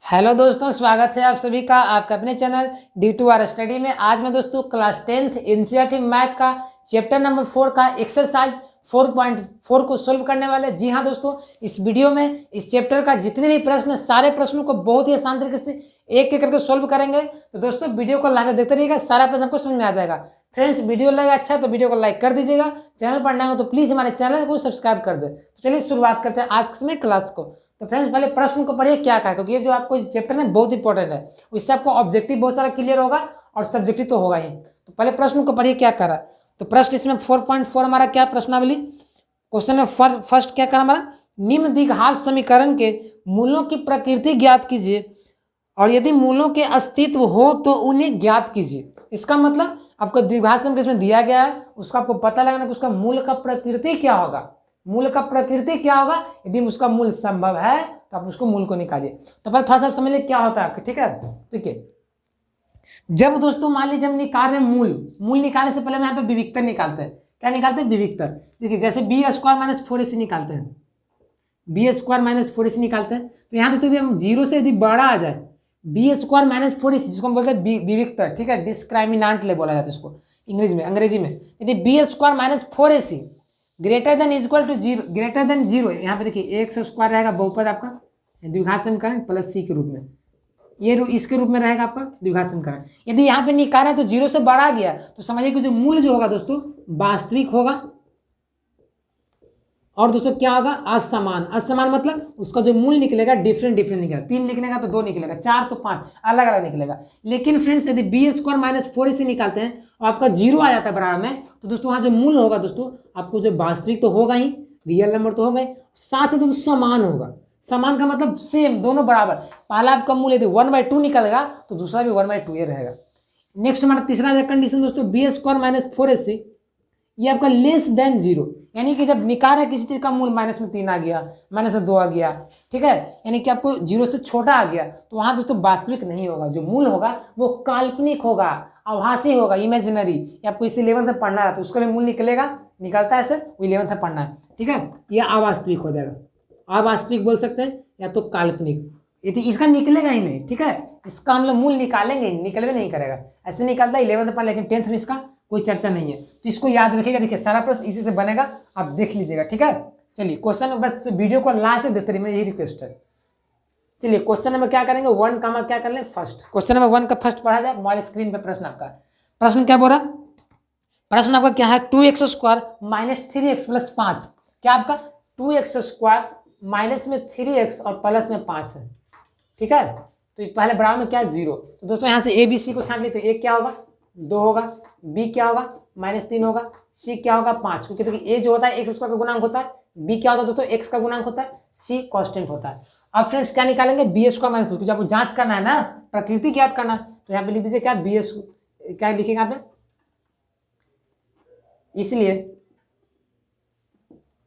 Hello दोस्तों, स्वागत है आप सभी का आपके अपने चैनल D2R स्टडी में। आज मैं दोस्तों क्लास 10th एनसीईआरटी मैथ का चैप्टर नंबर 4 का एक्सरसाइज 4.4 को सोल्व करने वाले। जी हाँ दोस्तों, इस वीडियो में इस चैप्टर का जितने भी प्रश्न, सारे प्रश्नों को बहुत ही आसान तरीके से एक एक करके सोल्व करेंगे। तो दोस्तों वीडियो को लाकर देखते रहिएगा, सारा प्रश्न आपको समझ में आ जाएगा। फ्रेंड्स, वीडियो लगा अच्छा तो वीडियो को लाइक कर दीजिएगा। चैनल पर नए हो तो प्लीज हमारे चैनल को सब्सक्राइब कर दे। तो चलिए शुरुआत करते हैं आज के क्लास को। तो फ्रेंड्स, पहले प्रश्न को पढ़िए क्या है, क्योंकि ये जो आपको चैप्टर में बहुत इंपॉर्टेंट है। इससे आपको ऑब्जेक्टिव बहुत सारा क्लियर होगा और सब्जेक्टिव तो होगा ही। तो पहले प्रश्न को पढ़िए क्या करा। तो प्रश्न इसमें 4.4 हमारा क्या प्रश्नावली क्वेश्चन में फर्स्ट क्या करा हमारा, निम्न द्विघात समीकरण के मूलों की प्रकृति ज्ञात कीजिए और यदि मूलों के अस्तित्व हो तो उन्हें ज्ञात कीजिए। इसका मतलब आपको द्विघात समीकरण इसमें दिया गया है, उसका आपको पता लगाना कि उसका मूल का प्रकृति क्या होगा। मूल का प्रकृति क्या होगा, यदि उसका मूल संभव है तो आप उसको मूल को निकालिए। तो पहले थोड़ा सा समझ लीजिए क्या होता है आपके, ठीक है। ठीक है, जब दोस्तों मान लीजिए हम निकाल रहे हैं मूल निकालने से पहले हम यहाँ पे विविक्तर निकालते हैं। क्या निकालते हैं? विविक्तर। देखिए जैसे बी स्क्वायर माइनस 4ac निकालते हैं, बी स्क्वायर माइनस 4ac निकालते हैं। तो यहाँ तो यदि हम जीरो से यदि बड़ा आ जाए, बी स्क्वायर माइनस 4ac जिसको हम बोलते हैं विविक्तर, ठीक है, डिस्क्राइमिनांट बोला जाता है इसको अंग्रेजी में। यदि B square minus 4ac greater than equal to zero, greater than zero, यहाँ पे देखिए एक्स स्क्वायर रहेगा बहुपद आपका द्विघात समीकरण प्लस सी के रूप में, ये इसके रूप में रहेगा आपका द्विघात समीकरण। यदि यहाँ पे निकाला है तो जीरो से बढ़ा गया तो समझिए कि जो मूल जो होगा दोस्तों वास्तविक होगा और दोस्तों क्या होगा, असमान। असमान मतलब उसका जो मूल निकलेगा डिफरेंट निकलेगा। 3 निकलेगा तो 2 निकलेगा, 4 तो 5, अलग अलग निकलेगा। लेकिन फ्रेंड्स यदि बी स्क्वायर माइनस 4ac निकालते हैं और आपका जीरो आ जाता है बराबर में, तो दोस्तों वहाँ जो मूल होगा दोस्तों आपको जो वास्तविक तो होगा ही, रियल नंबर तो होगा ही, साथ साथ दोस्तों समान होगा। समान का मतलब सेम, दोनों बराबर। पहला आपका मूल यदि 1/2 निकलेगा तो दूसरा भी 1/2 ही रहेगा। नेक्स्ट हमारा तीसरा कंडीशन दोस्तों, बी स्क्वायर माइनस 4ac ये आपका लेस देन जीरो, यानी कि जब निकाल है किसी चीज का मूल माइनस में 3 आ गया, माइनस में 2 आ गया, ठीक है, यानी कि आपको जीरो से छोटा आ गया, तो वहां दोस्तों वास्तविक नहीं होगा। जो मूल होगा वो काल्पनिक होगा, आभासी होगा, इमेजिनरी। आपको इसे 11th में पढ़ना है तो उसका भी मूल निकलता है ऐसे, वो 11th में पढ़ना है, ठीक है। ये अवास्तविक हो जाएगा, अवास्तविक बोल सकते हैं या तो काल्पनिक। ये इसका निकलेगा ही नहीं, ठीक है, इसका हम लोग मूल निकालेंगे, निकलवे नहीं करेगा। ऐसे निकलता है 11th में पढ़, लेकिन 10th में इसका कोई चर्चा नहीं है। तो इसको याद रखिएगा। देखिए सारा प्रश्न इसी से बनेगा, आप देख लीजिएगा, ठीक है। चलिए क्वेश्चन, बस वीडियो को लास्ट देखते रहिए, मेरी यही रिक्वेस्ट है। चलिए क्वेश्चन नंबर क्या करेंगे, 1 का क्या कर लें फर्स्ट। क्वेश्चन नंबर 1 का फर्स्ट पढ़ा जाए। मोबाइल स्क्रीन पे प्रश्न आपका, प्रश्न क्या बोल रहा, प्रश्न आपका क्या है, 2x square minus 3x plus 5। क्या आपका 2x स्क्वायर माइनस में 3x और प्लस में 5 है, ठीक है। तो पहले बराबर में क्या है, 0। तो दोस्तों यहाँ से ABC को छांट ली तो A क्या होगा, 2 होगा, B क्या होगा, -3 होगा, C क्या होगा, 5। क्योंकि देखिए A जो होता है x स्क्वायर का गुणांक होता है, B क्या होता है दोस्तों, x का गुणांक होता है, C कांस्टेंट होता है। अब फ्रेंड्स क्या निकालेंगे, बी स्क्वायर माइनस, कुछ आपको जांच करना है ना, प्रकृति ज्ञात करना। तो यहाँ पे लिख दीजिए क्या, बी क्या लिखेंगे यहाँ पे, इसलिए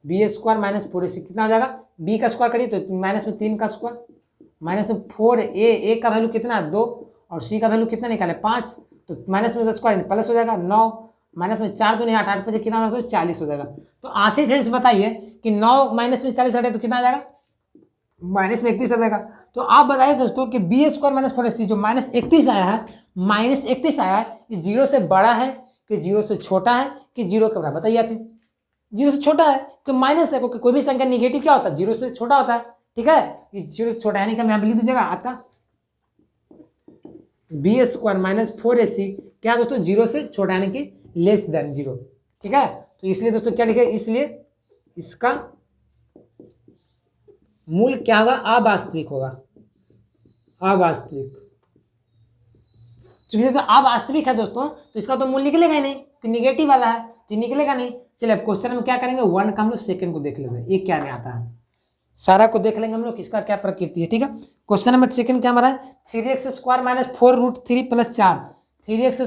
बी स्क्वायर माइनस 4ac कितना हो जाएगा, B का स्क्वायर करिए तो माइनस में 3 का स्क्वायर, माइनस में 4a का वैल्यू कितना 2 और C का वैल्यू कितना निकाले 5, तो माइनस में स्क्वायर प्लस हो जाएगा 9, माइनस में 4 2 8 8 5 कितना हो जाएगा, 40 हो जाएगा। तो आंसर फ्रेंड्स बताइए कि 9 माइनस में 40 हटे तो कितना आ जाएगा, माइनस में 31 आ जाएगा। तो आप बताइए दोस्तों कि बी स्क्वायर माइनस 4ac जो -31 आया है, -31 आया है, ये जीरो से बड़ा है कि जीरो से छोटा है कि जीरो के बराबर, बताइए आप। जीरो से छोटा है, क्योंकि माइनस है, क्योंकि कोई भी संख्या निगेटिव क्या होता है, जीरो से छोटा होता है, ठीक है। ये जीरो से छोटा है, यानी कि हम यहाँ पे लिख दीजिएगा आपका बी स्क्वायर माइनस 4ac क्या दोस्तों, जीरो से छोटा, यानी कि लेस देन जीरो, ठीक है। तो इसलिए दोस्तों क्या लिखे, इसलिए इसका मूल क्या होगा, अवास्तविक होगा, अवास्तविक। चूंकि तो अवास्तविक है दोस्तों तो इसका तो मूल निकलेगा ही नहीं, कि निगेटिव वाला है तो निकलेगा नहीं। चलिए अब क्वेश्चन में क्या करेंगे, 1 का हम लोग सेकंड को देख लेंगे, ये क्या नहीं आता है, सारा को देख लेंगे हम लोग, किसका क्या प्रकृति है, ठीक है। क्वेश्चन नंबर सेकंड क्या हमारा है, 3x square minus 4√3 plus 4। 3x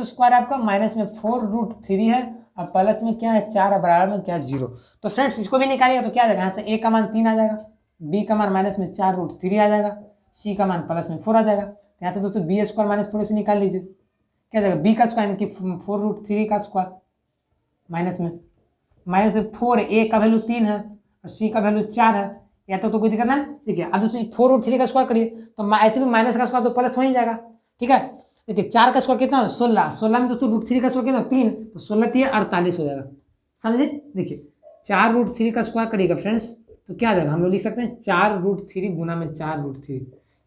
square आपका माइनस में 4√3 है और प्लस में क्या है 4 बराबर में क्या है 0। तो फ्रेंड्स इसको भी निकालिएगा तो क्या आ जाएगा, यहाँ से a का मान 3 आ जाएगा, b का मान माइनस में 4√3 आ जाएगा, c का मान प्लस में 4 आ जाएगा। तो यहाँ से दोस्तों बी स्क्वायर माइनस 4 से निकाल लीजिए, क्या जाएगा, b का स्क्वायर यानी कि 4√3 का स्क्वायर माइनस में 4, a का वैल्यू 3 है और c का वैल्यू 4 है, या तो कोई दिक्कत ना, ठीक है। अब दोस्तों 4√3 का स्क्वायर करिए तो ऐसे भी माइनस का स्क्वायर तो प्लस हो ही जाएगा, ठीक है। देखिए 4 का स्क्वायर कितना, 16, 16 में दोस्तों √3 का स्क्वायर कितना 3, तो 16 3 48 हो जाएगा, समझे। देखिए 4√3 का स्क्वायर करिएगा फ्रेंड्स तो क्या आ जाएगा, हम लोग लिख सकते हैं 4√3 गुना में 4√3,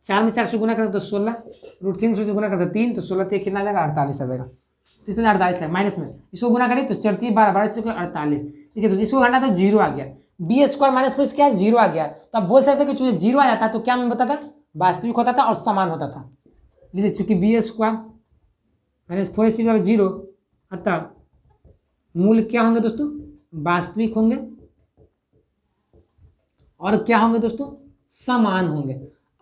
4 में 4 से गुना करें तो 16, √3 से गुना करते 3, तो 16 3 कितना आ जाएगा 48 आ जाएगा, तो इसमें 48 है माइनस में, इसको गुना करें तो 4 3 12 12 चौके 48, ठीक है। तो इसको घटा तो 0 आ गया, बी स्क्वायर माइनस प्लस क्या है 0 आ गया, तो आप बोल सकते हैं कि चूंकि 0 आ जाता है तो क्या मैं बताता, वास्तविक होता था और समान होता था। लीजिए चूंकि बी स्क्वायर माइनस 4ac 0, अतः मूल क्या होंगे दोस्तों, वास्तविक होंगे और क्या होंगे दोस्तों, समान होंगे।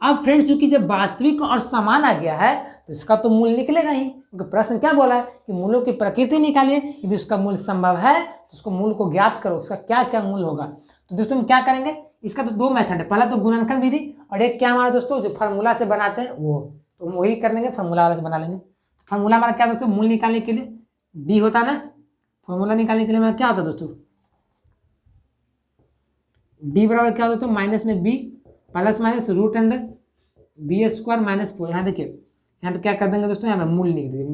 अब फ्रेंड चूंकि जब वास्तविक और समान आ गया है तो इसका तो मूल निकलेगा ही, क्योंकि प्रश्न क्या बोला है कि मूलों की प्रकृति निकालिए, यदि उसका मूल संभव है तो उसको मूल को ज्ञात करो, उसका क्या क्या मूल होगा। तो दोस्तों हम क्या करेंगे, इसका तो 2 मेथड है, पहला तो गुणनखंड विधि और एक क्या हमारा दोस्तों जो फार्मूला से बनाते हैं वो, तो हम वही कर लेंगे, फार्मूला वाला से बना लेंगे। फार्मूला हमारा क्या दोस्तों, मूल निकालने के लिए डी होता है ना, फॉर्मूला निकालने के लिए हमारा क्या होता है दोस्तों, डी बराबर क्या होता है माइनस में B plus minus root under B square minus 4। यहाँ देखिए यहाँ पे क्या कर देंगे दोस्तों, यहाँ पे मूल लिख दीजिए,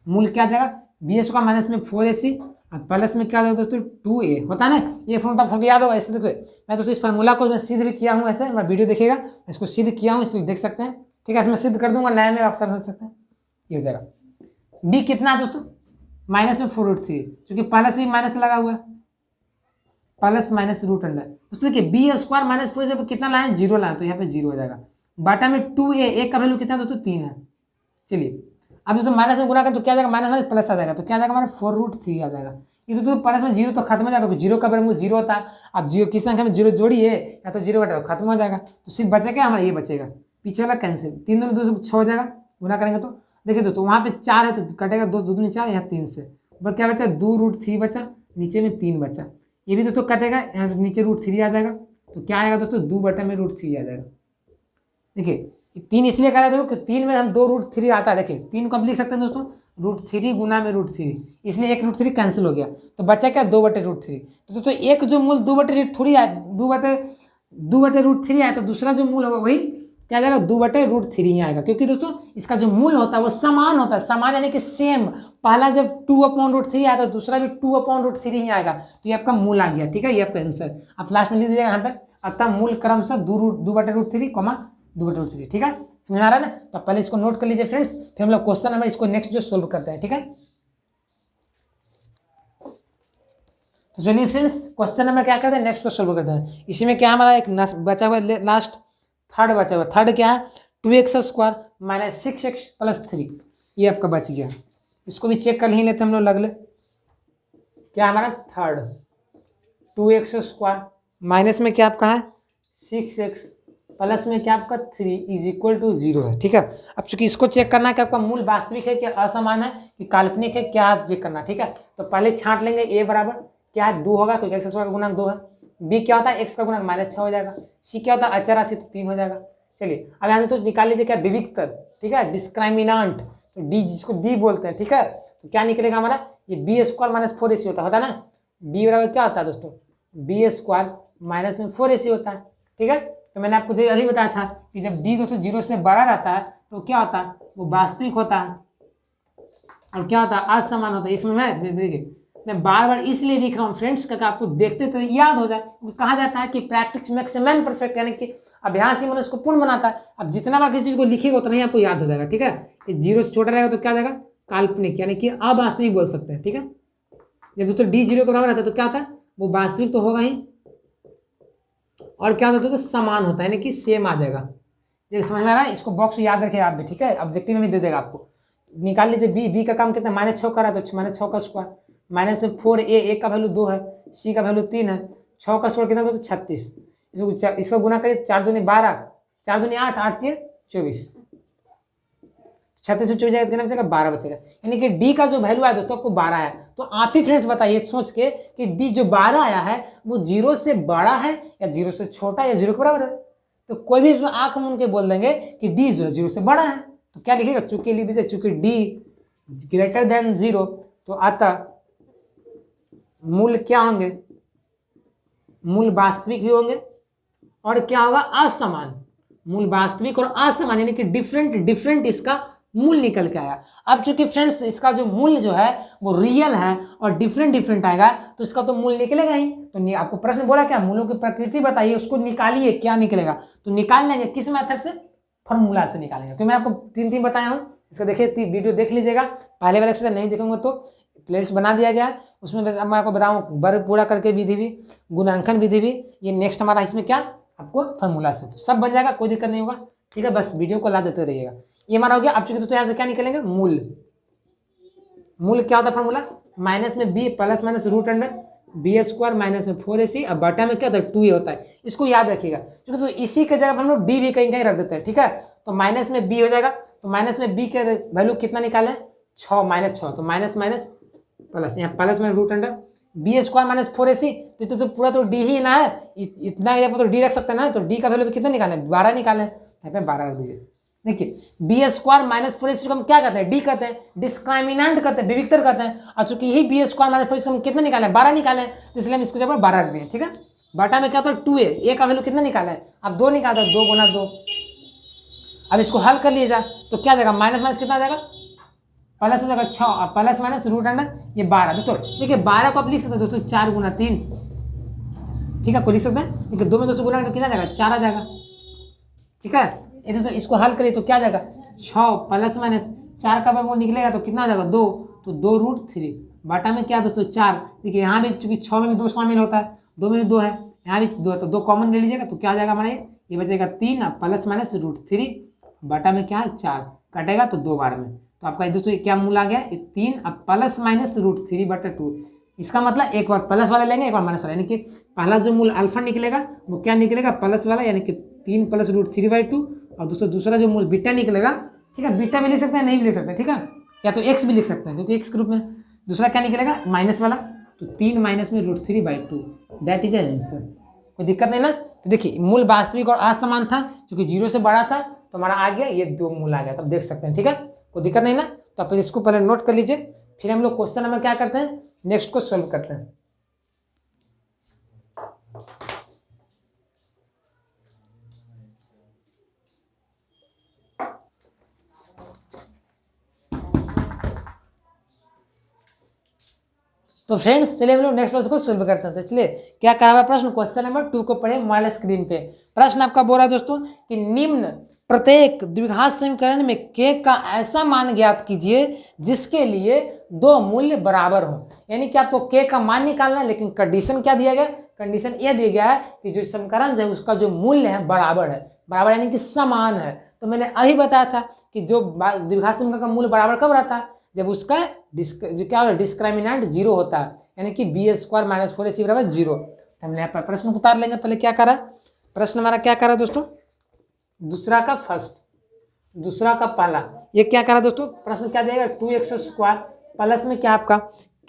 मूल क्या आ जाएगा बी स्क्वायर माइनस में 4ac और प्लस में क्या आ जाएगा दोस्तों 2a होता है ना, ये फॉर्मूला याद होगा। ऐसे देखिए मैं दोस्तों इस फार्मूला को मैं सिद्ध भी किया हूँ, ऐसे मैं वीडियो देखिएगा इसको सिद्ध किया हूँ, इसको देख सकते हैं, ठीक है। इसमें सिद्ध कर दूंगा, नया में आप समझ सकते हैं, ये हो जाएगा। बी कितना है दोस्तों, माइनस में 4√3, क्योंकि प्लस भी माइनस लगा हुआ है, प्लस माइनस रूट अंडर दोस्तों। देखिए बी स्क्वायर माइनस 4 से कितना लाए 0 लाए, तो यहाँ पे 0 हो जाएगा। बाटा में 2a का वैल्यू कितना दोस्तों 3 है। चलिए अब दोस्तों माइनस में गुना करें तो क्या जाएगा, माइनस माइनस प्लस आ जाएगा, तो क्या जाएगा हमारा 4√3 आ जाएगा। ये दोस्तों प्लस में 0 तो खत्म हो जाएगा, 0 का वर्गमूल 0 होता है। अब 0 की संख्या में 0 जोड़िए या तो 0 घटाओ खत्म हो जाएगा, तो सिर्फ बचेगा हमारा ये बचेगा, पीछे वाला कैंसिल, 3 दूनी 2 6 हो जाएगा, गुना करेंगे तो देखिए दोस्तों वहाँ पे 4 है तो कटेगा 2 दूनी 4, यहाँ 3 से ऊपर क्या बचा 2√3 बचा, नीचे में 3 बचा, ये भी दोस्तों कटेगा, यहाँ नीचे √3 आ जाएगा, तो क्या आएगा दोस्तों 2/√3 आ जाएगा। देखिए 3 इसलिए कहा जाता है कि 3 में हम 2√3 आता है, देखिए 3 को हम लिख सकते हैं दोस्तों √3 गुना में √3, इसलिए 1 √3 कैंसिल हो गया, तो बचा क्या 2/√3। तो दोस्तों एक जो मूल 2/√3 आया 2/√3 आया, तो दूसरा जो मूल होगा वही क्या जाएगा 2/√3 ही आएगा, क्योंकि दोस्तों इसका जो मूल होता है वो समान होता है, समान यानी कि सेम, पहला जब 2/√3 आया तो दूसरा भी 2/√3 ही आएगा, तो ये आपका मूल आ गया, ठीक है। ये आपका आंसर आप लास्ट में लिख दीजिएगा यहाँ पे, अतः मूल क्रम से 2/√3, 2/√3, ठीक है, समझ आ रहा है ना। तो पहले इसको नोट कर लीजिए फ्रेंड्स, फिर हम लोग क्वेश्चन नंबर इसको नेक्स्ट जो सोल्व करते हैं, ठीक है। तो चलिए फ्रेंड्स क्वेश्चन नंबर क्या करते हैं, नेक्स्ट को सोल्व करते हैं। इसी में क्या हमारा एक बचा हुआ लास्ट थर्ड बचा हुआ, थर्ड क्या है 2x² माइनस 6x प्लस 3, ये आपका बच गया, इसको भी चेक कर ही लेते हम लोग लगले। क्या हमारा थर्ड 2x² माइनस में क्या आपका है 6x प्लस में क्या आपका 3 = 0 है, ठीक है। अब चूंकि इसको चेक करना है कि आपका मूल वास्तविक है कि असमान है कि काल्पनिक है, क्या चेक करना, ठीक है। तो पहले छांट लेंगे a बराबर क्या है 2 होगा, क्योंकि x² का गुणक 2 है, b क्या होता है x का गुणक -6 हो जाएगा, c क्या होता है अचर राशि तो 3 हो जाएगा। चलिए अब यहाँ से तो निकाल लीजिए क्या विविक्तर, ठीक है, डिस्क्राइमिनांट, तो d जिसको d बोलते हैं, ठीक है। तो क्या निकलेगा हमारा ये b² माइनस 4ac होता है ना, b बराबर क्या होता है दोस्तों b² माइनस में 4ac होता है, ठीक है। तो मैंने आपको अभी बताया था कि जब d दोस्तों 0 से बड़ा रहता है तो क्या होता है वो वास्तविक होता है और क्या होता है असमान होता है। इसमें मैं देखिए मैं बार बार इसलिए लिख रहा हूँ फ्रेंड्स, क्योंकि आपको देखते तो याद हो जाए। कहा जाता है कि प्रैक्टिस मेक्स मैन परफेक्ट, यानी कि अभ्यास ही मनुष्य को पूर्ण बनाता है। अब जितना बार किसी चीज को लिखेगा उतना ही आपको याद हो जाएगा, ठीक है। ये 0 से छोटा रहेगा तो क्या हो जाएगा काल्पनिक, यानी कि अवास्तविक बोल सकते हैं, ठीक है। जब दोस्तों d 0 के बराबर रहता है तो क्या होता है वो वास्तविक तो होगा ही, और क्या होता है दोस्तों समान होता है, यानी कि सेम आ जाएगा। जैसे समझ में आ रहा है, इसको बॉक्स याद रखिए आप भी, ठीक है। ऑब्जेक्टिव में भी दे देगा आपको। निकाल लीजिए b का काम कितना -6 का रहा है तो -6 का स्क्वायर माइनस 4a का वैल्यू 2 है, c का वैल्यू 3 है, 6 का स्क्वायर कितना दोस्तों 36, इसको गुना करिए 4 दूनी 12, 4 दूनी 8, 8 3 24, 36 से 24 जाएगा कितना बचेगा 12 बचेगा, यानी कि d का जो वैल्यू आया दोस्तों आपको 12 आया। तो आप ही फ्रेंड्स बताइए सोच के कि d जो 12 आया है वो 0 से बड़ा है या 0 से छोटा या 0 के बराबर है। तो कोई भी आंख मूंद के बोल देंगे कि d जो है 0 से बड़ा है, तो क्या लिखेगा चूंकि लिख दीजिए चूंकि d ग्रेटर देन 0, तो अतः मूल क्या होंगे मूल वास्तविक भी होंगे और क्या होगा, असमान। मूल वास्तविक और असमान यानी कि डिफरेंट डिफरेंट इसका मूल निकल के आया। अब चूंकि फ्रेंड्स इसका जो मूल्य जो है वो रियल है और डिफरेंट डिफरेंट आएगा तो इसका तो मूल निकलेगा ही। तो आपको प्रश्न बोला क्या, मूलों की प्रकृति बताइए, उसको निकालिए, क्या निकलेगा। तो निकाल लेंगे किस मेथड से, फॉर्मूला से निकालेंगे। तो मैं आपको तीन तीन बताया हूँ, इसका देखिए वीडियो देख लीजिएगा। पहले वाले से नहीं देखेंगे तो प्लेलिस्ट बना दिया गया है, उसमें मैं आपको बताऊँ वर्ग पूरा करके विधि भी, गुणांकन विधि भी। ये नेक्स्ट हमारा इसमें क्या आपको फॉर्मूला से, तो सब बन जाएगा, कोई दिक्कत नहीं होगा। ठीक है, बस वीडियो को ला देते रहिएगा। ये हमारा हो गया। अब चूंकि तो यहाँ से क्या निकलेंगे, मूल। मूल क्या होता है फॉर्मूला, माइनस में B plus minus root under B square minus में 4ac, अब बटा में क्या होता है 2a होता है। इसको याद रखिएगा, क्योंकि तो इसी के जगह पर हम लोग डी भी कहीं कहीं रख देते हैं। ठीक है, तो माइनस में बी हो जाएगा, तो माइनस में बी के वैल्यू कितना निकालें, 6 माइनस 6, तो माइनस माइनस प्लस, यहाँ प्लस में root under B square minus 4ac, तो पूरा तो डी ही ना है, इतना यहाँ पर तो डी रख सकते हैं ना। तो डी का वैल्यू कितना निकालें, 12 निकालें, यहाँ पे 12 रख दीजिए। देखिए बी स्क्वायर माइनस 4ac को हम क्या कहते हैं, डी कहते हैं, डिस्क्रिमिनेंट कहते हैं, विविक्तर कहते हैं। और चूंकि यही बी स्क्वायर माइनस 4ac हम कितना निकालें, 12 निकालें, तो इसलिए हम इसको जब 12 रख दिए। ठीक है, बटा में क्या होता है 2a, ए का वैल्यू कितना निकाला है, अब 2 निकालता है, 2 गुना 2। अब इसको हल कर लीजिए तो क्या जाएगा, माइनस माइनस कितना आ जाएगा, प्लस हो जाएगा 6, और प्लस माइनस रूट अंडर ये 12। दोस्तों देखिए 12 को आप लिख सकते हैं दोस्तों 4 गुना 3। ठीक है, कोई लिख सकते हैं, देखिए 2 में 2 से गुना कितना जाएगा, 4 आ जाएगा। ठीक है, ये दोस्तों इसको हल करिए तो क्या जाएगा, 6 प्लस माइनस 4 का वर्गमूल निकलेगा तो कितना आ जाएगा 2, तो 2 रूट 3 बटा में क्या दोस्तों 4। देखिए यहाँ भी चूंकि 6 में भी 2 शामिल होता है, 2 में भी 2 है, यहाँ भी 2 है, तो 2 कॉमन ले लीजिएगा तो क्या आ जाएगा हमारा ये बचेगा 3 प्लस माइनस रूट 3 बटा में क्या है 4, कटेगा तो 2 बार में। तो आपका दोस्तों क्या मूल आ गया, 3 प्लस माइनस रूट 3 बटा 2। इसका मतलब एक बार प्लस वाला लेंगे, एक बार माइनस वाला, यानी कि पहला जो मूल अल्फा निकलेगा वो क्या निकलेगा, प्लस वाला, यानी कि 3 प्लस रूट 3/2। और दोस्तों दूसरा जो मूल बीटा निकलेगा, ठीक है, बीटा भी लिख सकते हैं, नहीं भी लिख सकते हैं। ठीक है, या तो एक्स भी लिख सकते हैं क्योंकि एक्स के रूप में। दूसरा क्या निकलेगा, माइनस वाला, तो 3 माइनस में रूट 3/2, दैट इज आंसर। कोई दिक्कत नहीं ना। तो देखिए मूल वास्तविक और असमान था, क्योंकि 0 से बड़ा था तो हमारा आ गया, ये 2 मूल आ गया, तब देख सकते हैं। ठीक है, कोई दिक्कत नहीं ना। तो आप इसको पहले नोट कर लीजिए, फिर हम लोग क्वेश्चन नंबर क्या करते हैं, नेक्स्ट को सॉल्व करते हैं। तो फ्रेंड्स चलिए हम लोग नेक्स्ट प्रश्न को सॉल्व करते हैं। तो चलिए क्या कहा हुआ प्रश्न, क्वेश्चन नंबर 2 को पढ़े मोबाइल स्क्रीन पे। प्रश्न आपका बोल रहा है दोस्तों कि निम्न प्रत्येक द्विघात समीकरण में k का ऐसा मान ज्ञात कीजिए जिसके लिए 2 मूल्य बराबर हो। यानी कि आपको k का मान निकालना है, लेकिन कंडीशन क्या दिया गया, कंडीशन यह दिया गया है कि जो समीकरण है उसका जो मूल्य है बराबर है, बराबर यानी कि समान है। तो मैंने अभी बताया था कि जो द्विघात समीकरण का मूल्य बराबर कब रहता है, जब उसका जो क्या होता है डिस्क्रिमिनेंट 0 होता है, यानी कि बी स्क्वायर माइनस 4ac बराबर 0। तो हमने यहाँ पर प्रश्न उतार लेंगे। पहले क्या करा, प्रश्न हमारा क्या करा दोस्तों, दूसरा का फर्स्ट, दूसरा का पहला, ये क्या करा दोस्तों, प्रश्न क्या देगा 2x स्क्वायर प्लस में क्या आपका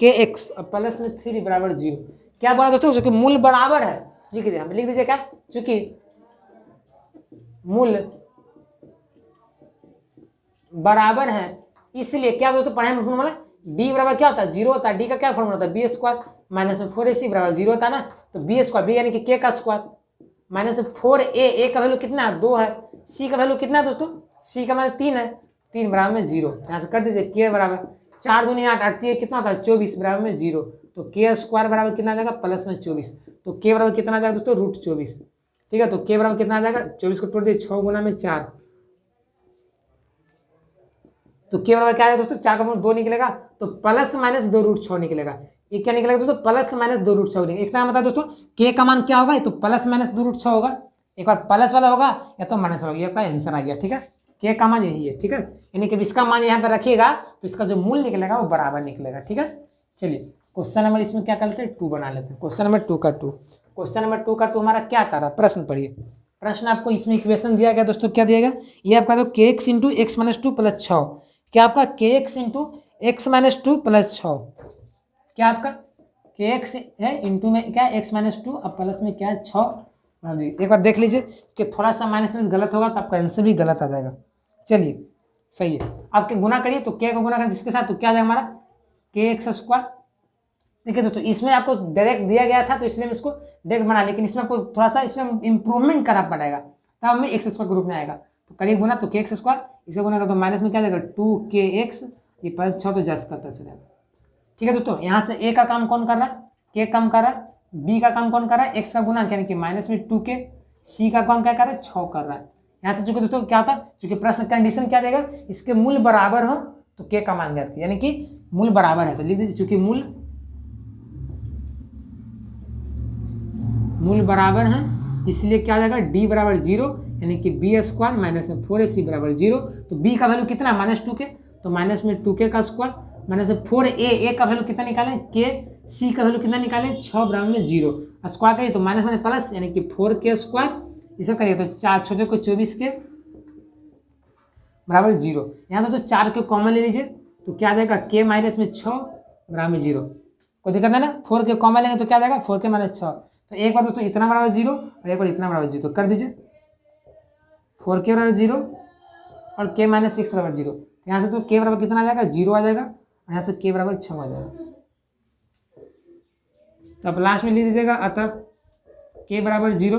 kx और प्लस में 3 बराबर 0। क्या बोला दोस्तों, जो कि मूल बराबर है, लिख दीजिए, हम लिख दीजिए क्या, चूंकि मूल बराबर है इसलिए क्या दोस्तों पढ़े हम फॉर्मूला, डी बराबर क्या होता है 0 होता है, डी का क्या फॉर्मूला होता है बी स्क्वायर माइनस में 4ac बराबर 0 होता है ना। तो बी स्क्वायर, बी यानी कि k का स्क्वायर माइनस 4a का वैल्यू कितना है 2 है, c का वैल्यू कितना है दोस्तों, c का वैल्यू 3 है, 3 बराबर में 0, यहाँ से कर दीजिए k बराबर 4 दूनी 8, 8 कितना होता है 24 बराबर में 0। तो k स्क्वायर बराबर कितना आ जाएगा प्लस में 24, तो k बराबर कितना आ जाएगा दोस्तों रूट 24। ठीक है, तो k बराबर कितना आ जाएगा 24 को तोड़ दिए 6 गुना में 4, तो k बराबर क्या आएगा दोस्तों 4 का 2 निकलेगा, तो प्लस माइनस 2 रूट 6 निकलेगा। ये क्या निकलेगा दोस्तों प्लस माइनस 2 रूट 6 निकलेगा। एक मतलब दोस्तों k का मान क्या होगा, ये तो प्लस माइनस 2 रूट 6 होगा, एक बार प्लस वाला होगा या तो माइनस वाला होगा, ये आपका आंसर आ गया। ठीक है, k का मान यही है। ठीक है, यानी कि इसका मान यहाँ पर रखिएगा तो इसका जो मूल निकलेगा वो बराबर निकलेगा। ठीक है, चलिए क्वेश्चन नंबर इसमें क्या कर लेते हैं 2 बना लेते हैं। क्वेश्चन नंबर 2 का 2, क्वेश्चन नंबर 2 का 2 हमारा क्या कर रहा है, प्रश्न पढ़िए। प्रश्न आपको इसमें इक्वेशन दिया गया दोस्तों, क्या दिया गया, ये आपका तो kx into x minus 2 plus 6, क्या आपका kx into x minus 2 plus 6, क्या आपका kx है इंटू में क्या x माइनस 2 और प्लस में क्या है 6। एक बार देख लीजिए कि थोड़ा सा माइनस में गलत होगा तो आपका आंसर भी गलत आ जाएगा। चलिए सही है, आपके गुना करिए तो k को गुना करें जिसके साथ तो क्या आ जाएगा हमारा kx स्क्वायर देखिए दोस्तों, इसमें आपको डायरेक्ट दिया गया था तो इसलिए मैं इसको डायरेक्ट बना, लेकिन इसमें आपको थोड़ा सा इसमें इंप्रूवमेंट करना पड़ेगा, तब हमें एक्स स्क्वायर के रूप में आएगा। तो करीब गुना तो के एक्स स्क्वायर, इसे गुना कर तो माइनस में क्या जाएगा 2kx, ये पर 6 तो जस्ट करता चलेगा। ठीक है दोस्तों, यहाँ से ए का काम कौन कर रहा है, के काम कर रहा है, बी का काम कौन कर रहा है, एक्स का गुना यानी कि माइनस में 2k, सी का काम क्या कर रहा है 6 कर रहा है। यहाँ से चूंकि दोस्तों क्या होता है, चूंकि प्रश्न कंडीशन क्या देगा, इसके मूल बराबर हो तो के का मान ज्ञात, यानी कि मूल बराबर है तो लिख दीजिए, चूंकि मूल बराबर है इसलिए क्या हो जाएगा डी बराबर 0, यानी कि बी स्क्वायर माइनस में 4ac बराबर 0। तो बी का वैल्यू कितना -2k, तो माइनस में 2k का स्क्वायर माइनस में 4a का वैल्यू कितना निकालें k, सी का वैल्यू कितना निकालें 6 बराबर में 0, स्क्वायर करिए तो माइनस में प्लस यानी कि 4k स्क्वायर, इसे करिए तो 4 छोटे को 24k बराबर 0। यहाँ तो 4 के कॉमन ले लीजिए तो क्या देगा k माइनस में 6 बराबर में 0, कोई दिक्कत है ना, 4 के कॉमन लेंगे तो क्या देगा 4k माइनस 6, तो एक बार दोस्तों इतना बराबर 0 और एक बार इतना बराबर 0, तो कर दीजिए 4k बराबर 0 और k माइनस 6 बराबर 0, तो यहाँ से तो k बराबर कितना आ जाएगा 0 आ जाएगा और यहाँ से k बराबर 6 आ जाएगा। तो अब लास्ट में लिख दीजिएगा अतः k बराबर 0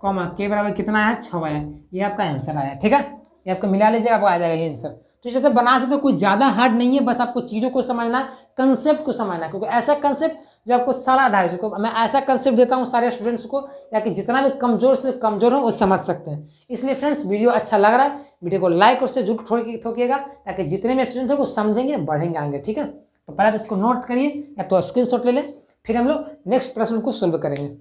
कॉमा k बराबर कितना आया 6 आया, ये आपका आंसर आया। ठीक है, ये आपको मिला लीजिएगा, आपको आ जाएगा ये आंसर। तो जैसे बना सकते कोई ज़्यादा हार्ड नहीं है, बस आपको चीज़ों को समझना, कंसेप्ट को समझना, क्योंकि ऐसा कंसेप्ट जो आपको सारा आधार है, मैं ऐसा कंसेप्ट देता हूँ सारे स्टूडेंट्स को, या कि जितना भी कमजोर से कमजोर हो वो समझ सकते हैं। इसलिए फ्रेंड्स वीडियो अच्छा लग रहा है, वीडियो को लाइक और से जरूर ठोकिएगा, ताकि जितने भी स्टूडेंट्स हैं वो समझेंगे बढ़ेंगे आएंगे। ठीक है, तो पहले इसको नोट करिए या तो स्क्रीनशॉट ले लें, फिर हम लोग नेक्स्ट प्रश्न को सोल्व करेंगे।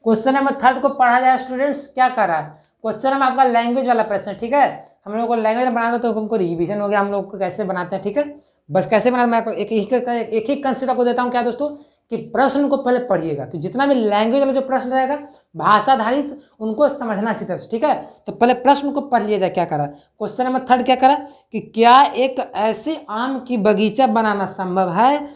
क्वेश्चन नंबर 3 को पढ़ा जाए स्टूडेंट्स, क्या कर रहा है, क्वेश्चन नंबर आपका लैंग्वेज वाला प्रश्न। ठीक है, हम लोग को लैंग्वेज बनाना तो हमको रिवीजन हो गया, हम लोग को कैसे बनाते हैं। ठीक है, बस कैसे बनाते मैं आपको एक ही कंसेप्ट आपको देता हूँ, क्या दोस्तों कि प्रश्न को पहले पढ़िएगा, कि जितना भी लैंग्वेज वाला जो प्रश्न रहेगा भाषा आधारित उनको समझना अच्छी तरह से। ठीक है, तो पहले प्रश्न को पढ़ लिया जाए। क्या करा क्वेश्चन नंबर 3 क्या करा कि क्या एक ऐसे आम की बगीचा बनाना संभव है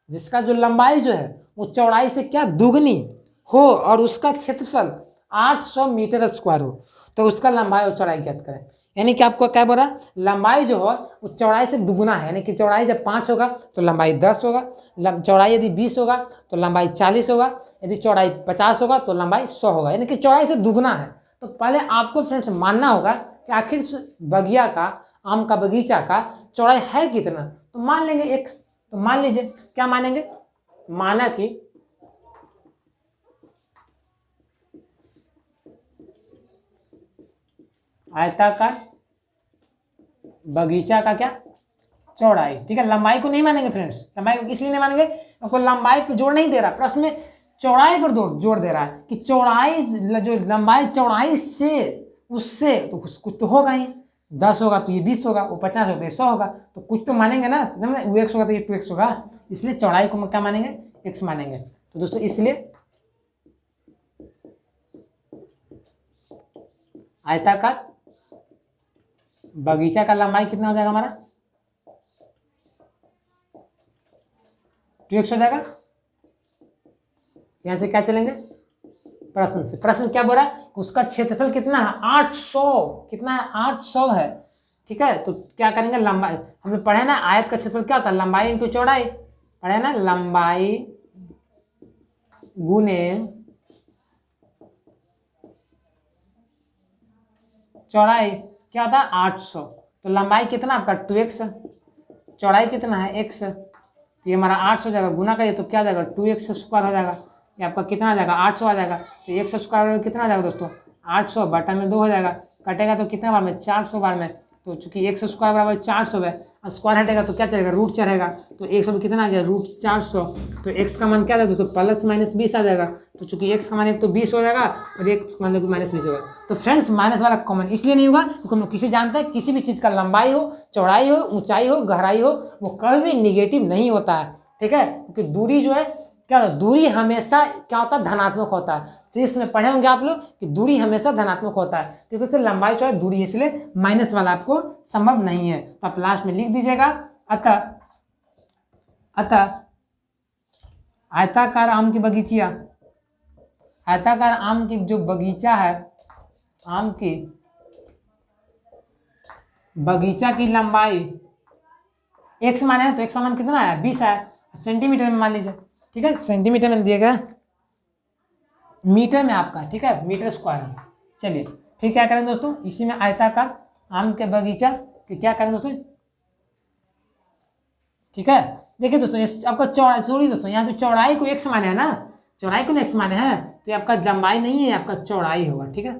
जिसका जो लंबाई जो है वो चौड़ाई से क्या दुगनी हो और उसका क्षेत्रफल 800 मीटर स्क्वायर हो, तो उसका लंबाई और चौड़ाई ज्ञात करें। यानी कि आपको क्या बोला, लंबाई जो हो वो चौड़ाई से दुगुना है, यानी कि चौड़ाई जब 5 होगा तो लंबाई 10 होगा, चौड़ाई यदि 20 होगा तो लंबाई 40 होगा, यदि चौड़ाई 50 होगा तो लंबाई 100 होगा, यानी कि चौड़ाई से दुगुना है। तो पहले आपको फ्रेंड्स मानना होगा कि आखिर बगिया का आम का बगीचा का चौड़ाई है कितना, तो मान लेंगे x। तो मान लीजिए क्या मानेंगे, माना कि आयताकार बगीचा का क्या चौड़ाई। ठीक है, लंबाई को नहीं मानेंगे फ्रेंड्स, लंबाई को इसलिए नहीं मानेंगे क्योंकि लंबाई पर जोड़ नहीं दे रहा, प्रश्न में चौड़ाई पर जोड़ दे रहा है कि चौड़ाई जो लंबाई चौड़ाई से उससे तो कुछ तो होगा ही, 10 होगा तो ये 20 होगा, वो 50 होगा तो ये 100 होगा, तो कुछ तो मानेंगे ना, वो x होगा तो ये 2x होगा, इसलिए चौड़ाई को क्या मानेंगे x मानेंगे। तो दोस्तों इसलिए आयताकार बगीचा का लंबाई कितना हो जाएगा हमारा 2x हो जाएगा। यहां से क्या चलेंगे प्रश्न से, प्रश्न क्या बोल रहा है उसका क्षेत्रफल कितना है 800, कितना है 800 है। ठीक है, तो क्या करेंगे लंबाई, हमने पढ़े ना आयत का क्षेत्रफल क्या होता है लंबाई इंटू चौड़ाई, पढ़े ना लंबाई गुने चौड़ाई क्या होता है 800, तो लंबाई कितना आपका 2x, चौड़ाई कितना है x, तो ये हमारा 800 हो जाएगा, गुना करिए तो क्या जाएगा 2x स्क्वायर हो जाएगा, ये आपका कितना आ जाएगा 800 आ जाएगा। तो x स्क्वायर कितना आ जाएगा दोस्तों 800 बटा में 2 हो जाएगा, कटेगा तो कितना बार में 400 बार में, तो चूंकि x स्क्वायर बराबर 400 है, स्क्वायर हटेगा तो क्या चलेगा रूट चढ़ेगा, तो 100 में कितना आ गया रूट 400, तो x का मान क्या आ जाएगा दोस्तों प्लस माइनस 20 आ जाएगा, तो चूंकि x का मान एक तो 20 हो जाएगा और x का मान माइनस 20 होगा। तो फ्रेंड्स माइनस वाला कॉमन इसलिए नहीं होगा क्योंकि हम लोग किसी जानते हैं किसी भी चीज़ का लंबाई हो चौड़ाई हो ऊंचाई हो गहराई हो वो कभी भी निगेटिव नहीं होता है। ठीक है, क्योंकि दूरी जो है क्या होता है दूरी हमेशा क्या होता है धनात्मक होता है, तो इसमें पढ़े होंगे आप लोग कि दूरी हमेशा धनात्मक होता है, तो जैसे लंबाई चौड़ाई दूरी इसलिए माइनस वाला आपको संभव नहीं है। तो आप लास्ट में लिख दीजिएगा अतः आयताकार आम की बगीचिया आयताकार आम की जो बगीचा है, आम की बगीचा की लंबाई x मान है, तो x का मान कितना है 20 है, सेंटीमीटर में मान लीजिए, ठीक है, सेंटीमीटर में दिएगा, मीटर में आपका, ठीक है, मीटर स्क्वायर है। चलिए फिर क्या करेंगे दोस्तों, इसी में आयताकार आम के बगीचा कि क्या करेंगे दोस्तों, ठीक है। देखिए दोस्तों आपका चौड़ाई, सॉरी दोस्तों, यहाँ जो चौड़ाई को x माने है ना, चौड़ाई को x माने हैं, तो ये आपका लंबाई नहीं है, आपका चौड़ाई होगा, ठीक है,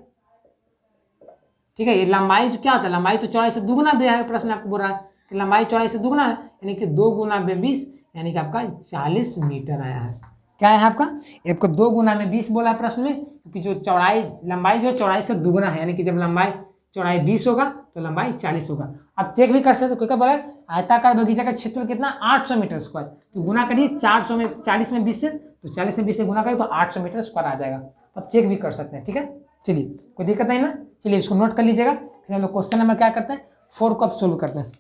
ठीक है। ये लंबाई जो क्या होता है, लंबाई तो चौड़ाई से दुगुना दिया है, प्रश्न आपको बोल रहा है कि लंबाई चौड़ाई से दुगुना है, यानी कि 2 गुना में 20, यानी कि आपका 40 मीटर आया है। क्या है आपका, आपको 2 गुना में 20 बोला है प्रश्न में, क्योंकि जो चौड़ाई, लंबाई जो चौड़ाई से दुगुना है, यानी कि जब लंबाई चौड़ाई 20 होगा तो लंबाई 40 होगा। आप चेक भी कर सकते हो, क्या बोला है, आयताकार बगीचा का क्षेत्रफल कितना 800 मीटर स्क्वायर, तो गुना करिए 400 में 40 में 20 से, तो 40 में 20 से गुना करिए तो 800 मीटर स्क्वायर आ जाएगा। तो आप चेक भी कर सकते हैं, ठीक है। चलिए कोई दिक्कत नहीं ना, चलिए इसको नोट कर लीजिएगा। फिर हम लोग क्वेश्चन नंबर क्या करते हैं 4 को अब सोल्व करते हैं।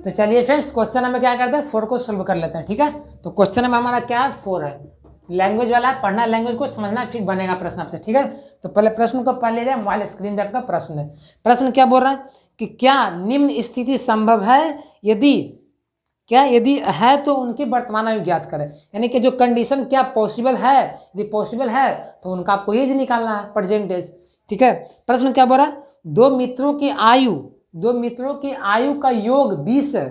तो चलिए फ्रेंड्स क्वेश्चन नंबर क्या करते हैं 4 को सोल्व कर लेते हैं, ठीक है। तो क्वेश्चन नंबर हमारा क्या है 4 है, लैंग्वेज वाला है, पढ़ना लैंग्वेज को, समझना फिर बनेगा प्रश्न आपसे, ठीक है। तो पहले प्रश्न को पढ़ लीजिए, मोबाइल स्क्रीन पे आपका प्रश्न है। प्रश्न क्या बोल रहा है कि क्या निम्न स्थिति संभव है, यदि क्या यदि है तो उनकी वर्तमान आयु ज्ञात करें, यानी कि जो कंडीशन क्या पॉसिबल है, यदि पॉसिबल है तो उनका आपको एज निकालना है, परसेंटेज, ठीक है। प्रश्न क्या बोल रहा है, दो मित्रों की आयु का योग 20 है,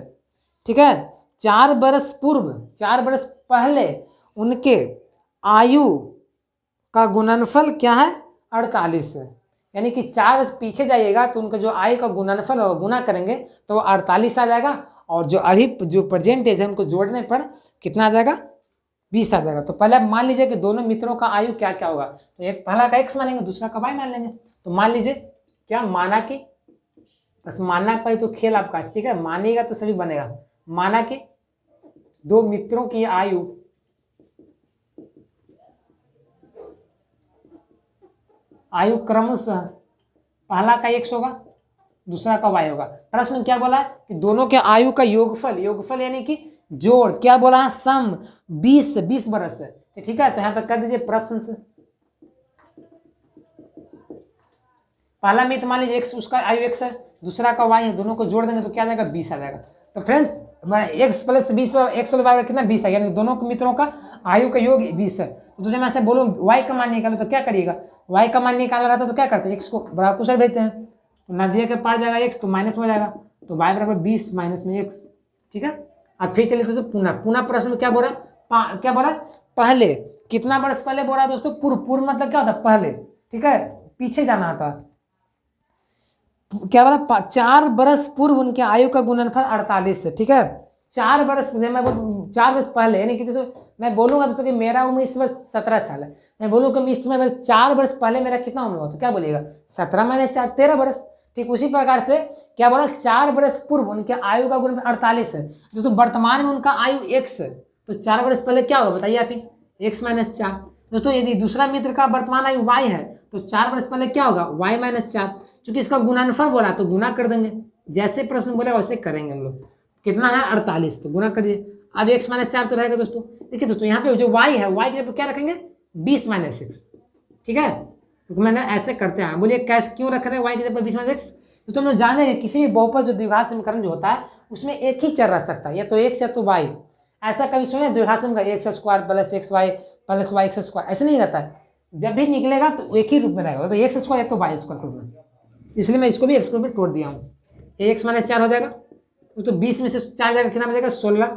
ठीक है। 4 बरस पहले उनके आयु का गुणनफल क्या है 48 है, यानी कि 4 वर्ष पीछे जाइएगा तो उनका जो आयु का गुणनफल होगा, गुना करेंगे तो वो 48 आ जाएगा, और जो अभी जो परसेंटेज है उनको जोड़ने पर कितना आ जाएगा 20 आ जाएगा। तो पहले आप मान लीजिए कि दोनों मित्रों का आयु क्या क्या होगा, तो एक पहला का x मानेंगे, दूसरा का y मान लेंगे। तो मान लीजिए क्या माना कि, बस मानना पर तो खेल आपका, ठीक है, मानेगा तो सभी बनेगा। माना कि दो मित्रों की आयु क्रमशः पहला का x होगा, दूसरा का y होगा। प्रश्न क्या बोला कि दोनों के आयु का योगफल यानी कि जोड़, क्या बोला सम 20 बरस है, ठीक है। तो यहां पर कर दीजिए प्रश्न से, पहला मित्र मान लीजिए x, उसका आयु x है, दूसरा का y है, दोनों को जोड़ देंगे तो क्या आ जाएगा 20 आ जाएगा। तो friends x plus 20 x plus y कितना 20 है, यानी दोनों मित्रों का आयु का योग 20 है। तो जब मैं ऐसे बोलूँ y का मान निकालो तो क्या करिएगा, y का मान निकालना रहता है तो क्या करते हैं x को बराबर कुशल भेजते हैं, तो नदिया के पार जाएगा x तो माइनस में हो जाएगा, तो y बराबर 20 माइनस में x, ठीक है। अब फिर चलिए दोस्तों पुनः प्रश्न में क्या बोल रहा है, क्या बोला पहले, कितना वर्ष पहले बोल रहा है दोस्तों, पूर्व मतलब क्या होता है पहले, ठीक है, पीछे जाना था। क्या बोला 4 बरस पूर्व उनके आयु का गुणनफल 48 है, ठीक है। 4 बरस, मैं 4 वर्ष पहले, यानी कि जैसे मैं बोलूंगा दोस्तों कि मेरा उम्र इस वर्ष 17 साल है, मैं बोलूँगा कि इस समय 4 वर्ष पहले मेरा कितना उम्र हुआ, तो क्या बोलिएगा 17 माइनस 4 13 बरस। ठीक उसी प्रकार से क्या बोला 4 बरस पूर्व उनके आयु का गुणनफल 48 है, दोस्तों वर्तमान में उनका आयु x है, तो 4 बरस पहले क्या होगा बताइए आप ही, x माइनस 4। दोस्तों यदि दूसरा मित्र का वर्तमान आयु y है तो 4 बरस पहले क्या होगा y माइनस 4, चूंकि इसका गुणनफल बोला तो गुना कर देंगे, जैसे प्रश्न बोले वैसे करेंगे हम लोग। कितना है 48, तो गुना कर दिए। अब x माइनस 4 तो रहेगा दोस्तों, देखिए दोस्तों यहाँ पे जो y है y के जगह क्या रखेंगे 20 माइनस 6, ठीक है, क्योंकि मैंने ऐसे करते हैं। बोलिए कैसे क्यों रख रहे हैं y की जगह 20 माइनस 6, तो हम लोग जाने हैं किसी भी बहुपद जो द्विघात समीकरण जो होता है उसमें एक ही चर रह सकता है, या तो x या तो y। ऐसा कभी सुने द्विघात समीकरण x square plus X Y plus Y X square, ऐसे नहीं रहता है, जब भी निकलेगा तो एक ही रूप में रहेगा, तो एक्स स्क्वायर या तो वाई स्क्वायर रूप में, इसलिए मैं इसको भी एक्स रूप में तोड़ दिया हूँ। x माइनस 4 हो जाएगा, तो 20 में से 4 जाएगा कितना बचेगा 16,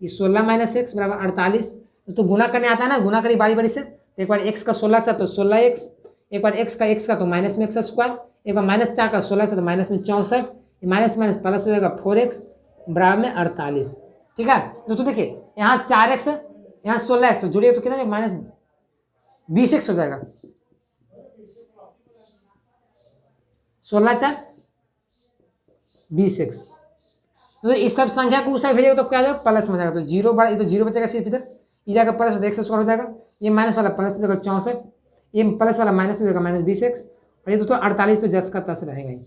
ये 16 माइनस एक्स बराबर 48। तो गुना करने आता है ना, गुना करिए बारी बारी से, तो एक बार x का 16 का तो 16x, एक बार x का तो माइनस में एक्स स्क्वायर, एक बार माइनस 4 का 16 से तो माइनस में 64, माइनस माइनस प्लस हो जाएगा 4x बराबर में 48, ठीक है। दोस्तों देखिए यहाँ 4x है, यहाँ 16x जोड़िए तो कितना माइनस 20x हो जाएगा, 16 4 20x। तो इस सब संख्या को उस साइड भेजेगा तो क्या आ जाएगा प्लस में जाएगा, तो जीरो बड़ा, ये तो जीरो बचेगा सिर्फ इधर, ये जाएगा प्लस एक्स स्क्वायर हो जाएगा, ये माइनस वाला प्लस हो जाएगा 64, ये प्लस वाला माइनस हो जाएगा माइनस 20x, और ये दोस्तों 48 तो जस का तस रहेगा ही।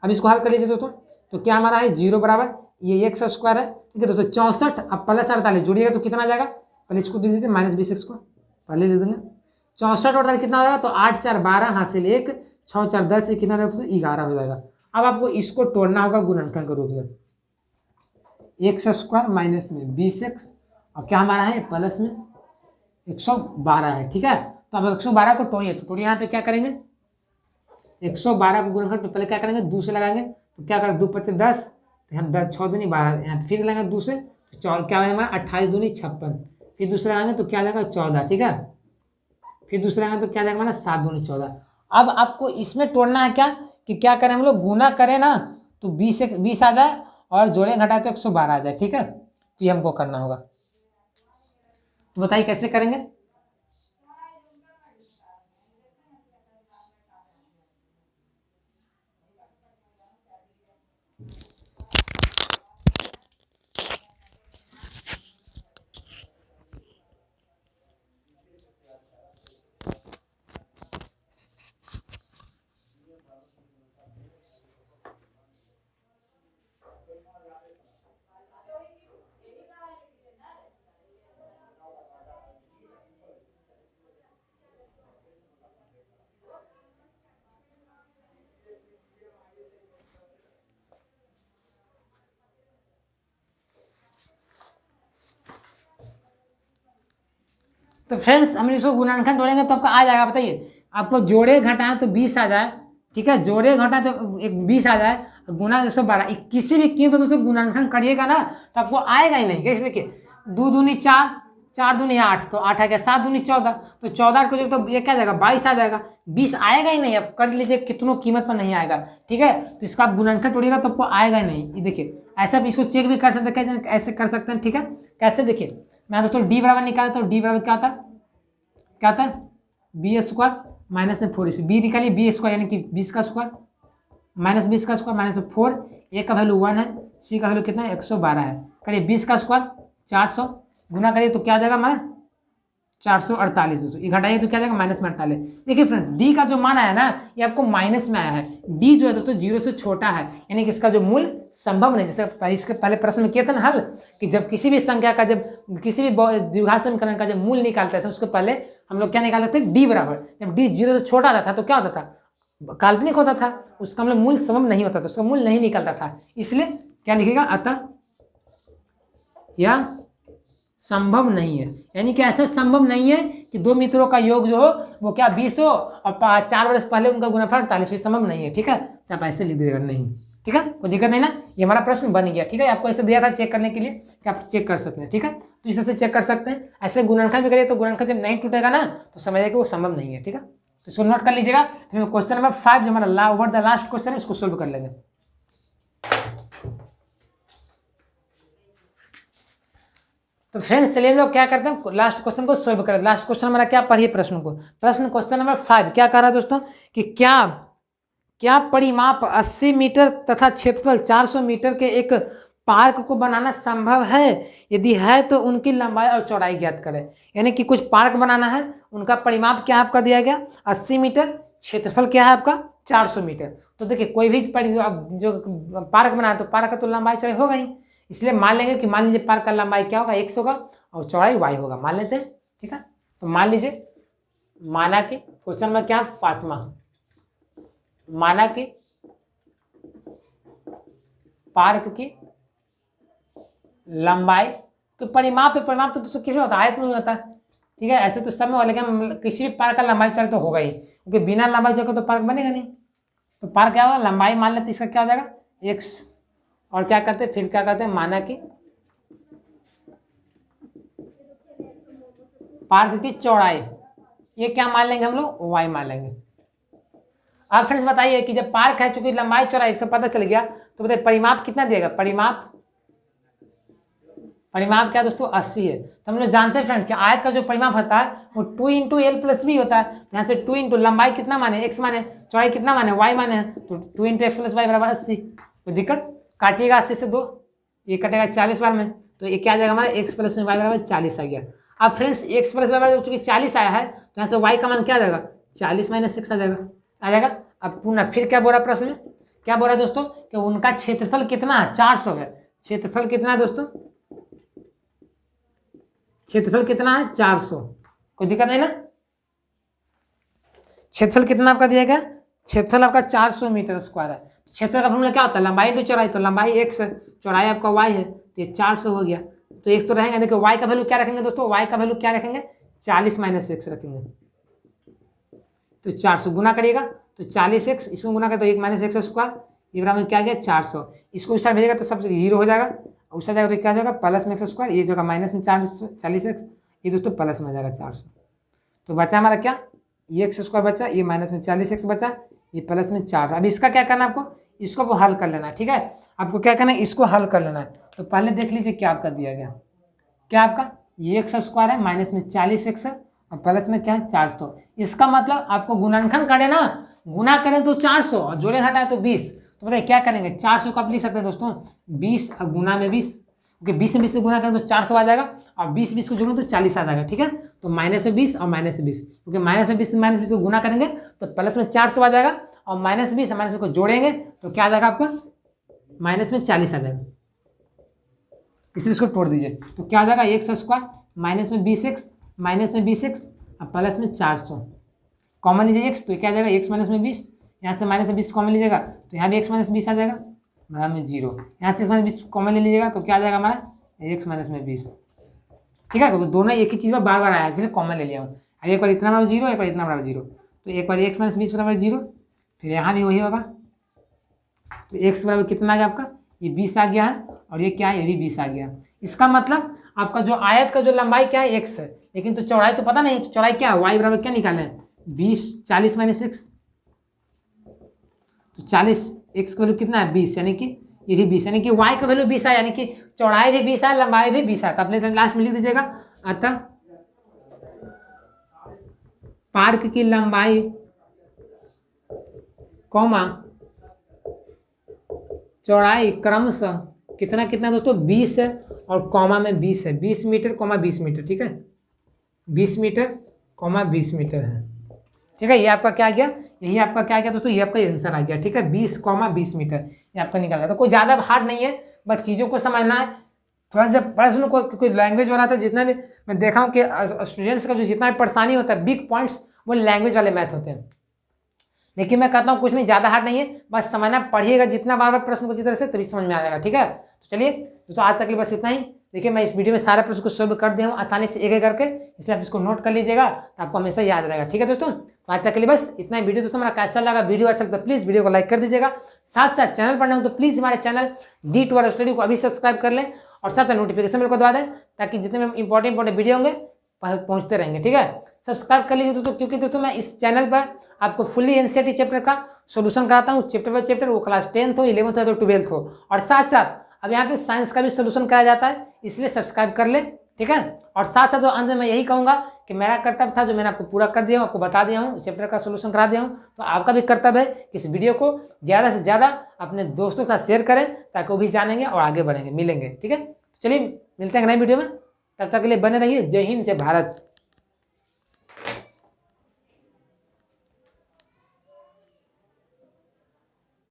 अब इसको हल कर लीजिए दोस्तों, तो क्या हमारा है 0 बराबर ये एक्स स्क्वायर है, ठीक है दोस्तों, 64 अब प्लस 48 जोड़िएगा तो कितना आ जाएगा, पहले इसको दे दीजिए -20x पहले दे देंगे। 64 और कितना हो जाएगा, तो 8 4 12 हासिल 1 6 4 10 से कितना हो जाएगा, तो 11 हो जाएगा। अब आपको इसको तोड़ना होगा गुणनखंड के रूप में, x² माइनस में 20x और क्या हमारा है प्लस में 112 है। ठीक है, तो अब 112 को तोड़िए, तो तोड़िए यहाँ पे क्या करेंगे, 112 को गुणनखंड पे पहले क्या करेंगे, 2 से लगाएंगे, तो क्या करें 2 5 10, तो हम 10 6 दूनी 12, यहाँ फिर लगाएंगे 2 से, तो क्या है हमारा 28 दूनी 56, फिर दूसरे लगाएंगे तो क्या जाएगा 14। ठीक है, फिर दूसरे लगाएंगे तो क्या जाएगा हमारा 7 दूनी 14। अब आपको इसमें तोड़ना है क्या, कि क्या करें हम लोग गुना करें ना, तो 20 आ जाए और जोड़े घटाए तो 112 आ जाए। ठीक है, तो ये हमको करना होगा, तो बताइए कैसे करेंगे। तो फ्रेंड्स हम इसको गुणनखंड जोड़ेंगे तो आपका आ जाएगा, बताइए आपको जोड़े घटाएं तो 20 आ जाए। ठीक है, जोड़े घटाएं तो एक 20 आ जाए, गुना 112, किसी भी कीमत पर उसको गुणनखंड करिएगा ना तो आपको आएगा ही नहीं। कैसे, देखिए 2 दूनी 4 4 दूनी 8, तो 8 आ गया, 7 दूनी 14, तो 14 को तो ये क्या जाएगा 22 आ जाएगा, 20 आएगा ही नहीं। अब कर लीजिए कितनों कीमत पर नहीं आएगा। ठीक है, तो इसका आप गुणनखंड तोड़िएगा तो आपको आएगा ही नहीं। ये देखिए ऐसा आप इसको चेक भी कर सकते हैं, ऐसे कर सकते हैं। ठीक है, कैसे, देखिए मैं दोस्तों डी बराबर निकालता हूँ, डी बराबर क्या होता है, क्या होता है b² माइनस में 4, बी निकालिए b² यानी कि 20 का स्क्वायर माइनस 20 का स्क्वायर माइनस 4, ए का वैल्यू 1 है, सी का वैल्यू कितना है 112 है। करिए 20 का स्क्वायर 400 गुना करिए तो क्या आ जाएगा हमारा 448, ये घटाइए तो क्या जाएगा -48। देखिए फ्रेंड डी का जो मान आया ना ये आपको माइनस में आया है, डी जो है दोस्तों 0 से छोटा है, यानी कि इसका जो मूल संभव नहीं। जैसे इसके पहले प्रश्न में किया था ना हल, कि जब किसी भी संख्या का जब किसी भी द्विघात समीकरण का जब मूल निकालते थे उसके पहले हम लोग क्या निकालते थे डी बराबर, जब डी 0 से छोटा था तो क्या होता था काल्पनिक होता था, उसका हम लोग मूल संभव नहीं होता था, उसका मूल नहीं निकलता था। इसलिए क्या लिखेगा अतः या संभव नहीं है, यानी कि ऐसा संभव नहीं है कि दो मित्रों का योग जो हो वो क्या 20 हो और 4 वर्ष पहले उनका गुणनफल 48 हो, संभव नहीं है। ठीक है, तो आप ऐसे लिख दीजिएगा नहीं। ठीक है, कोई दिक्कत नहीं ना, ये हमारा प्रश्न बन गया। ठीक है, आपको ऐसे दिया था चेक करने के लिए कि आप चेक कर सकते हैं। ठीक है, तो इस तरह से चेक कर सकते हैं। ऐसे गुणनखंड भी करिए तो गुणनखंड जब नहीं टूटेगा ना तो समझिए कि वो संभव नहीं है। ठीक है, तो इसको नोट कर लीजिएगा। फिर क्वेश्चन नंबर 5 जो हमारा ओवर द लास्ट क्वेश्चन है उसको सोल्व कर लेंगे। तो फ्रेंड्स चलिए हम लोग क्या करते हैं लास्ट क्वेश्चन को सोल्व करें। लास्ट क्वेश्चन हमारा क्या, पढ़िए प्रश्न को। प्रश्न क्वेश्चन नंबर 5 क्या कह रहा है दोस्तों कि क्या परिमाप 80 मीटर तथा क्षेत्रफल 400 मीटर के एक पार्क को बनाना संभव है, यदि है तो उनकी लंबाई और चौड़ाई ज्ञात करें। यानी कि कुछ पार्क बनाना है, उनका परिमाप क्या आपका दिया गया 80 मीटर, क्षेत्रफल क्या है आपका 400 मीटर। तो देखिए कोई भी जो पार्क बनाए तो पार्क का तो लंबाई चौड़ाई होगा ही, इसलिए मान लेंगे कि मान लीजिए पार्क का लंबाई क्या होगा x होगा और चौड़ाई y होगा, मान लेते हैं। ठीक है, तो मान लीजिए माना कि क्वेश्चन में क्या 5वां, माना कि पार्क की लंबाई तो परिमाप तो किस में होता है आयत में होता है। ठीक है, ऐसे तो सब में होगा, लेकिन किसी भी पार्क का लंबाई चौड़ाई तो होगा ही, क्योंकि बिना लंबाई जगह तो पार्क बनेगा नहीं। तो पार्क क्या होगा लंबाई मान लेते इसका क्या हो जाएगा x, और क्या करते फिर क्या करते हैं माना कि पार्क की चौड़ाई ये क्या मान लेंगे हम लोग y मान लेंगे। अब फ्रेंड्स बताइए कि जब पार्क है चूंकि लंबाई चौड़ाई से पता चल गया तो बताइए परिमाप कितना दिएगा, परिमाप क्या दोस्तों 80 है। तो हम लोग जानते हैं फ्रेंड कि आयत का जो परिमाप होता है वो 2 × l + b होता है। तो यहाँ से 2 × लंबाई कितना माने x माने, चौड़ाई कितना माने y माने, तो 2 × x + y = 80। तो दिक्कत काटिएगा 80 से 2, ये कटेगा 40 बार में, तो ये क्या आ जाएगा हमारा x + y = 40 आ गया। अब फ्रेंड्स x + y चूंकि 40 आया है तो यहाँ से y का मान क्या आ जाएगा 40 - 6 आ जाएगा। अब पुनः फिर क्या बोल रहा प्रश्न में, क्या बोल रहा है दोस्तों कि उनका क्षेत्रफल कितना है 400 है, क्षेत्रफल कितना है दोस्तों, क्षेत्रफल कितना है 400, कोई दिक्कत नहीं ना। क्षेत्रफल कितना आपका दिया गया, क्षेत्रफल आपका 400 मीटर स्क्वायर है। क्षेत्रफल का फॉर्मूला क्या होता है, लंबाई टू चौड़ाई, तो लंबाई x है, चौड़ाई आपका y है, तो ये 400 हो गया। तो x तो रहेंगे, देखो y का वैल्यू क्या रखेंगे दोस्तों, y का वैल्यू क्या रखेंगे 40 माइनस x रखेंगे, तो 400 गुना करिएगा तो 40x, इसमें गुना करें तो 1 माइनस एक्स स्क्वायर, ये बराबर क्या गया 400। इसको उस साइड भेजेगा तो सब जीरो हो जाएगा, उस साइड जाएगा तो क्या हो जाएगा प्लस में एक्स स्क्वायर, ये जगह माइनस में 40x, ये दोस्तों प्लस में आ जाएगा 400। तो बचा हमारा क्या, ये एक्स स्क्वायर बचा, ये माइनस में 40x बचा, ये प्लस में 400। अब इसका क्या करना है आपको, इसको वो हल कर लेना है, ठीक है। आपको क्या करना है, इसको हल कर लेना है। तो पहले देख लीजिए क्या आपका दिया गया, क्या आपका ये एक्स स्क्वायर है, माइनस में 40x है और प्लस में क्या है 400। इसका मतलब आपको गुणनखंड करें ना, गुना करें तो 400 और जोड़े घटाए तो 20। तो बताइए क्या करेंगे, 400 को आप लिख सकते हैं दोस्तों 20 और गुना में 20, क्योंकि 20 में 20 से गुना करें तो 400 आ जाएगा और 20 को जोड़ें तो 40 आ जाएगा, ठीक है। तो माइनस में 20 और माइनस में 20, क्योंकि माइनस में 20 से माइनस 20 को गुना करेंगे तो प्लस में 400 आ जाएगा और माइनस 20 और माइनस 20 को जोड़ेंगे तो क्या आ जाएगा आपका माइनस में 40 आ जाएगा। इसलिए इसको तोड़ दीजिए तो क्या आ जाएगा एक्स स्क्वायर माइनस में 20x माइनस में 20x और प्लस में 400, कॉमन लीजिए x, तो क्या आ जाएगा x माइनस में 20, यहाँ से माइनस में 20 कॉमन लीजिएगा तो यहाँ भी x माइनस 20 आ जाएगा, बराबर में 0, यहाँ से x माइनस 20 कॉमन ले लीजिएगा तो क्या आ जाएगा हमारा x माइनस में 20, ठीक है। क्योंकि दोनों एक ही चीज़ में बार बार आया इसलिए कॉमन ले लिया हूँ। अब एक बार इतना बराबर 0, एक बार इतना बराबर 0, तो एक बार x माइनस 20 बराबर 0, फिर यहाँ भी वही होगा, तो x बराबर कितना आ गया आपका, ये 20 आ गया है और ये क्या है, ये भी 20 आ गया। इसका मतलब आपका जो आयत का जो लंबाई क्या है x है, लेकिन तो चौड़ाई तो पता नहीं, तो चौड़ाई क्या है y बराबर क्या निकाले हैं 20, 40 माइनस x, तो 40 x का वैल्यू कितना है 20, यानी कि ये भी 20, यानी कि y का वैल्यू 20 है, यानी कि चौड़ाई भी 20 है लंबाई भी 20 है। तो अपने लास्ट में लिख दीजिएगा, अतः पार्क की लंबाई कौमा चौड़ाई क्रमशः कितना कितना दोस्तों 20 है और कॉमा में 20 है, 20 मीटर कॉमा 20 मीटर, ठीक है, 20 मीटर कॉमा 20 मीटर है, ठीक है। ये आपका क्या आ गया, यही आपका क्या आ गया दोस्तों, ये आपका आंसर आ गया, ठीक है, 20 कॉमा 20 मीटर ये आपका निकल गया। तो कोई ज़्यादा हार्ड नहीं है, बस चीज़ों को समझना है। थोड़ा सा प्रश्न को कोई लैंग्वेज वाला था, जितना भी मैं देखा हूँ कि स्टूडेंट्स का जो जितना भी परेशानी होता है बिग पॉइंट्स वो लैंग्वेज वाले मैथ होते हैं, लेकिन मैं कहता हूँ कुछ नहीं, ज़्यादा हार्ड नहीं है, बस समझना, पढ़िएगा जितना बार बार प्रश्न को जिस तरह से तभी समझ में आ जाएगा, ठीक है। तो चलिए दोस्तों आज तक के बस इतना ही। देखिए मैं इस वीडियो में सारे प्रश्न को सॉल्व कर दिया हूँ आसानी से एक एक करके, इसलिए आप इसको नोट कर लीजिएगा तो आपको हमेशा याद रहेगा, ठीक है दोस्तों। तो आज तक के लिए बस इतना ही। वीडियो दोस्तों हमारा कैसा लगा, वीडियो अच्छा लगता है प्लीज़ वीडियो को लाइक कर दीजिएगा, साथ साथ चैनल पर नए हो तो प्लीज़ हमारे चैनल D2R स्टडी को अभी सब्सक्राइब कर लें और साथ साथ नोटिफिकेशन बेल को दबा दें, ताकि जितने भी इंपॉर्टेंट वीडियो होंगे पहुँचते रहेंगे, ठीक है। सब्सक्राइब कर लीजिए दोस्तों, क्योंकि दोस्तों मैं इस चैनल पर आपको फुल्ली एनसीईआरटी चैप्टर का सोल्यूशन कराता हूँ, चैप्टर बाय चैप्टर, वो क्लास 10th हो 11th हो तो 12th हो, और साथ साथ अब यहाँ पे साइंस का भी सोल्यूशन कराया जाता है, इसलिए सब्सक्राइब कर ले, ठीक है। और साथ साथ जो अंत में मैं यही कहूँगा कि मेरा कर्तव्य था जो मैंने आपको पूरा कर दिया हूँ, आपको बता दिया हूँ, चैप्टर का सोल्यूशन करा दिया हूँ, तो आपका भी कर्तव्य है कि इस वीडियो को ज़्यादा से ज़्यादा अपने दोस्तों के साथ शेयर करें, ताकि वो भी जानेंगे और आगे बढ़ेंगे, मिलेंगे, ठीक है। तो चलिए मिलते हैं नई वीडियो में, तब तक के लिए बने रहिए। जय हिंद, जय भारत।